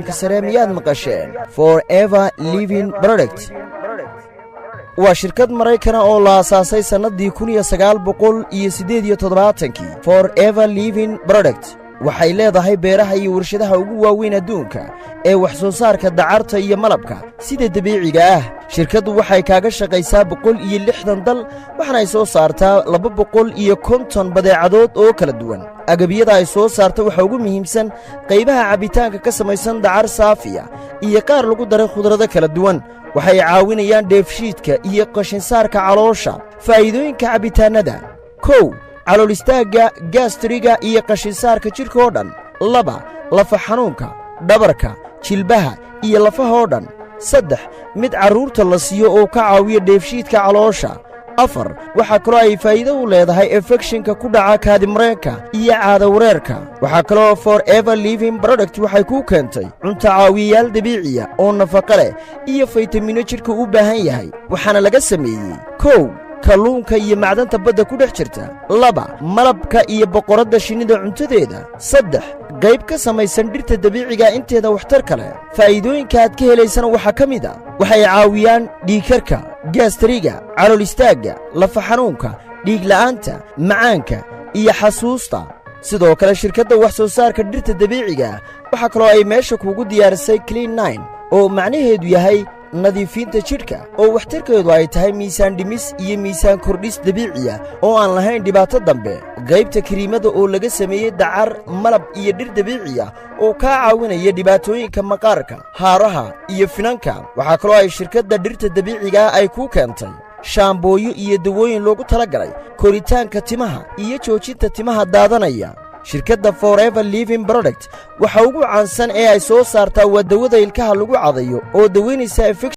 كسراميات مقاشين Forever Living Product وشركة مرايكنا أو لا أساسي سندي كونية سجال بقول يسديد يتضباطنكي Forever Living Product waxay leedahay beeraha iyo warshadaha ugu waaweyn adduunka ee wax soo saarka dacarta iyo malabka sida dabiiciga ah shirkadu waxay kaaga shaqaysaa 160 dal waxana ay soo saartaa 250 badeecadood oo kala duwan agabiyada ay soo saarto waxa ugu muhiimsan qaybaha cabitaanka ka samaysan dacar saafiya iyo qaar lagu daray khudrado kala duwan waxay caawinayaan dheefshiidka iyo qashin saarka caloosha faa'iidooyinka cabitaanada calool istaaga gastriga iyo qashin saarka jirka oo dhan 2 lafa xanuunka dhabarka jilbaha iyo lafaha oo dhan 3 mid caruurta la siiyo oo ka caawiya dheefshiidka caloosha 4 waxa kale ay faa'iido u leedahay infectionka ku dhaca kaadimareenka iyo caado wareerka waxa kale oo Forever Living Product waxay ku keentay cunto caawiyayaal dabiici ah oo nafaqo leh iyo faytamiino jirka u baahan yahay waxaana laga sameeyay kalluunka iyo macdanta badda ku dhex jirta 2 malabka iyo boqorada shinnida cuntadeeda 3 qayb ka samaysan dhirta dabiiciga inteeda waxtar kale faa'iidooyinka aad ka helaysana waxa kamid ah waxay caawiyaan dhiigkarka gastriga calool istaaga lafa xanuunka dhiig la'aanta macaanka iyo xasuusta sidoo kale shirkadda wax soo saarka dhirta dabiiciga waxa kale oo ay meesha kuugu diyaarisay Clean 9 oo macnaheedu yahay nadiifinta jidhka oo waxtarkeedu ay tahay miisaan dhimis iyo miisaan kordhis dabiici ah oo aan lahayn dhibaato dambe qaybta kiriimada oo laga sameeyay dacar malab iyo dhir dabiici ah oo ka caawinaya dhibaatooyinka maqaarka haaraha iyo finanka waxa kale oo ay shirkadda dhirta dabiiciga ay ku keentay shaambooyo iyo dawooyin loogu talagalay koritaanka timaha iyo joojinta timaha daadanaya shirkadda Forever Living Product waxa ugu caansan ee ay soo saartaa waa dawada ilkaha lagu cadayo oo daweynaysa